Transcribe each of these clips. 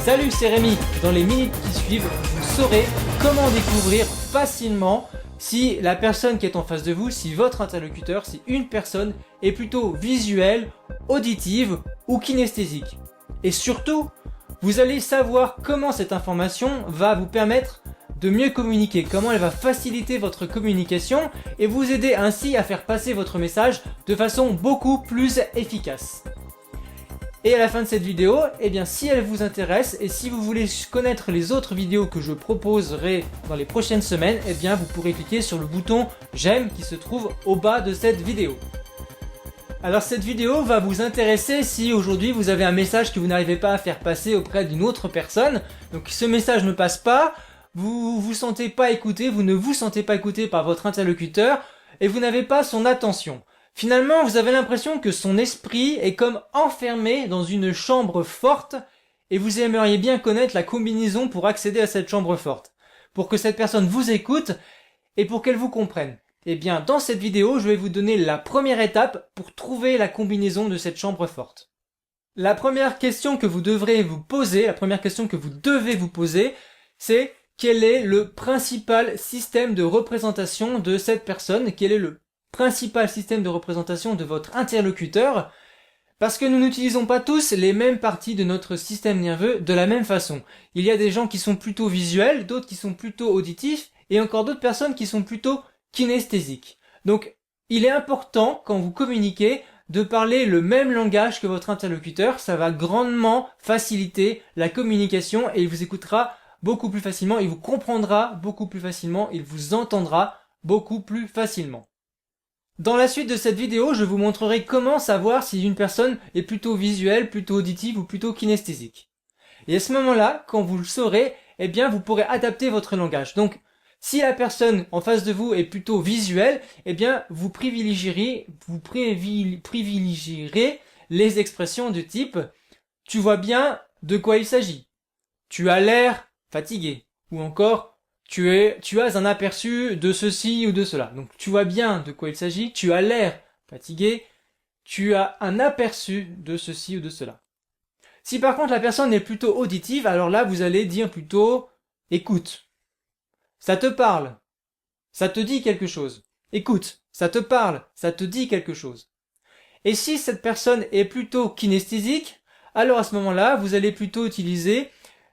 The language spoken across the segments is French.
Salut, c'est Rémi. Dans les minutes qui suivent, vous saurez comment découvrir facilement si la personne qui est en face de vous, si votre interlocuteur, si une personne est plutôt visuelle, auditive ou kinesthésique. Et surtout, vous allez savoir comment cette information va vous permettre de mieux communiquer, comment elle va faciliter votre communication et vous aider ainsi à faire passer votre message de façon beaucoup plus efficace. Et à la fin de cette vidéo, eh bien si elle vous intéresse et si vous voulez connaître les autres vidéos que je proposerai dans les prochaines semaines, eh bien vous pourrez cliquer sur le bouton j'aime qui se trouve au bas de cette vidéo. Alors cette vidéo va vous intéresser si aujourd'hui vous avez un message que vous n'arrivez pas à faire passer auprès d'une autre personne. Donc ce message ne passe pas, vous vous sentez pas écouté, vous ne vous sentez pas écouté par votre interlocuteur et vous n'avez pas son attention. Finalement, vous avez l'impression que son esprit est comme enfermé dans une chambre forte et vous aimeriez bien connaître la combinaison pour accéder à cette chambre forte, pour que cette personne vous écoute et pour qu'elle vous comprenne. Eh bien, dans cette vidéo, je vais vous donner la première étape pour trouver la combinaison de cette chambre forte. La première question que vous devrez vous poser, la première question que vous devez vous poser, c'est quel est le principal système de représentation de cette personne, quel est le principal système de représentation de votre interlocuteur, parce que nous n'utilisons pas tous les mêmes parties de notre système nerveux de la même façon. Il y a des gens qui sont plutôt visuels, d'autres qui sont plutôt auditifs, et encore d'autres personnes qui sont plutôt kinesthésiques. Donc, il est important, quand vous communiquez, de parler le même langage que votre interlocuteur. Ça va grandement faciliter la communication et il vous écoutera beaucoup plus facilement, il vous comprendra beaucoup plus facilement, il vous entendra beaucoup plus facilement. Dans la suite de cette vidéo, je vous montrerai comment savoir si une personne est plutôt visuelle, plutôt auditive ou plutôt kinesthésique. Et à ce moment-là, quand vous le saurez, eh bien vous pourrez adapter votre langage. Donc, si la personne en face de vous est plutôt visuelle, eh bien vous privilégierez les expressions de type « tu vois bien de quoi il s'agit »,« tu as l'air fatigué » ou encore tu as un aperçu de ceci ou de cela. Donc tu vois bien de quoi il s'agit, tu as l'air fatigué, tu as un aperçu de ceci ou de cela. Si par contre la personne est plutôt auditive, alors là vous allez dire plutôt écoute. Ça te parle, ça te dit quelque chose. Écoute, ça te parle, ça te dit quelque chose. Et si cette personne est plutôt kinesthésique, alors à ce moment-là, vous allez plutôt utiliser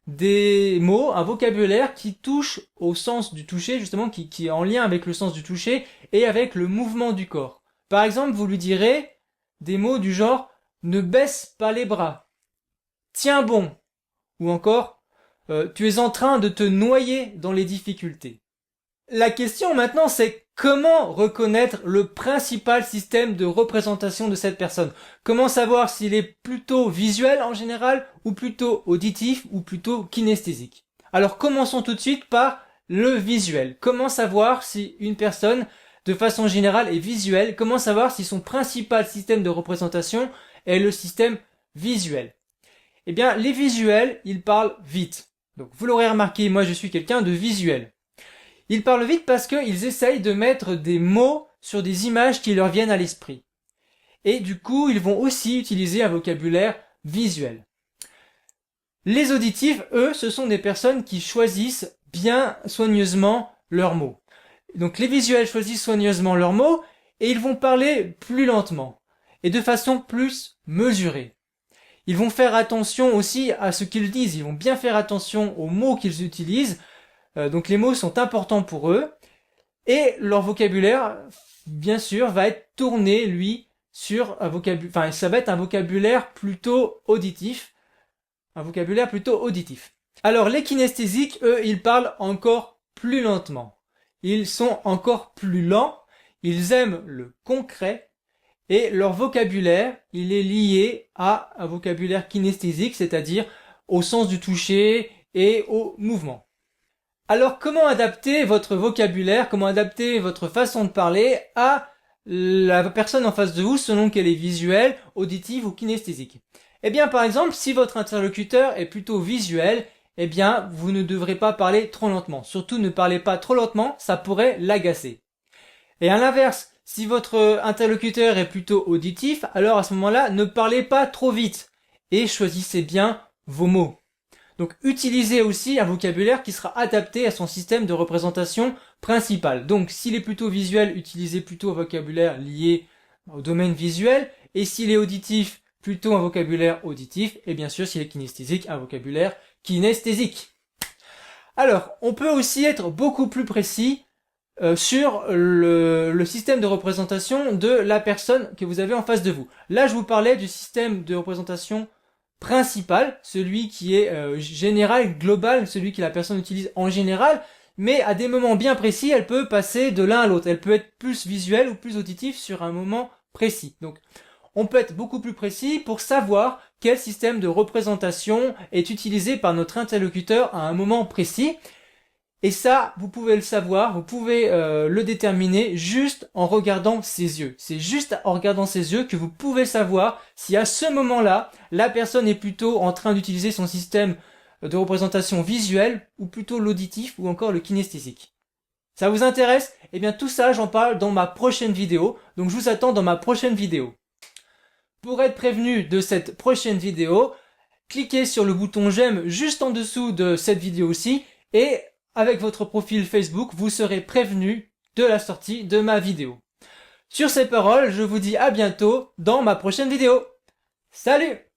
des mots, un vocabulaire qui touche au sens du toucher, justement, qui est en lien avec le sens du toucher et avec le mouvement du corps. Par exemple, vous lui direz des mots du genre « ne baisse pas les bras »,« tiens bon » ou encore « tu es en train de te noyer dans les difficultés ». La question maintenant c'est comment reconnaître le principal système de représentation de cette personne? Comment savoir s'il est plutôt visuel en général ou plutôt auditif ou plutôt kinesthésique? Alors commençons tout de suite par le visuel. Comment savoir si une personne de façon générale est visuelle? Comment savoir si son principal système de représentation est le système visuel? Eh bien les visuels, ils parlent vite. Donc vous l'aurez remarqué, moi je suis quelqu'un de visuel. Ils parlent vite parce qu'ils essayent de mettre des mots sur des images qui leur viennent à l'esprit. Et du coup, ils vont aussi utiliser un vocabulaire visuel. Les auditifs, eux, ce sont des personnes qui choisissent bien soigneusement leurs mots. Donc les visuels choisissent soigneusement leurs mots et ils vont parler plus lentement et de façon plus mesurée. Ils vont faire attention aussi à ce qu'ils disent, ils vont bien faire attention aux mots qu'ils utilisent. Donc les mots sont importants pour eux et leur vocabulaire, bien sûr, va être tourné, lui, sur un vocabulaire, enfin ça va être un vocabulaire plutôt auditif, Alors les kinesthésiques, eux, ils parlent encore plus lentement. Ils sont encore plus lents, ils aiment le concret et leur vocabulaire, il est lié à un vocabulaire kinesthésique, c'est-à-dire au sens du toucher et au mouvement. Alors comment adapter votre vocabulaire, comment adapter votre façon de parler à la personne en face de vous selon qu'elle est visuelle, auditive ou kinesthésique? Eh bien par exemple, si votre interlocuteur est plutôt visuel, eh bien vous ne devrez pas parler trop lentement. Surtout ne parlez pas trop lentement, ça pourrait l'agacer. Et à l'inverse, si votre interlocuteur est plutôt auditif, alors à ce moment-là, ne parlez pas trop vite et choisissez bien vos mots. Donc utilisez aussi un vocabulaire qui sera adapté à son système de représentation principal. Donc s'il est plutôt visuel, utilisez plutôt un vocabulaire lié au domaine visuel, et s'il est auditif, plutôt un vocabulaire auditif, et bien sûr s'il est kinesthésique, un vocabulaire kinesthésique. Alors, on peut aussi être beaucoup plus précis sur le système de représentation de la personne que vous avez en face de vous. Là, je vous parlais du système de représentation principal, celui qui est général, global, celui que la personne utilise en général, mais à des moments bien précis, elle peut passer de l'un à l'autre. Elle peut être plus visuelle ou plus auditive sur un moment précis. Donc, on peut être beaucoup plus précis pour savoir quel système de représentation est utilisé par notre interlocuteur à un moment précis. Et ça, vous pouvez le savoir, vous pouvez le déterminer juste en regardant ses yeux. C'est juste en regardant ses yeux que vous pouvez savoir si à ce moment-là, la personne est plutôt en train d'utiliser son système de représentation visuelle ou plutôt l'auditif ou encore le kinesthésique. Ça vous intéresse? Eh bien tout ça, j'en parle dans ma prochaine vidéo. Donc je vous attends dans ma prochaine vidéo. Pour être prévenu de cette prochaine vidéo, cliquez sur le bouton j'aime juste en dessous de cette vidéo aussi et avec votre profil Facebook, vous serez prévenu de la sortie de ma vidéo. Sur ces paroles, je vous dis à bientôt dans ma prochaine vidéo. Salut!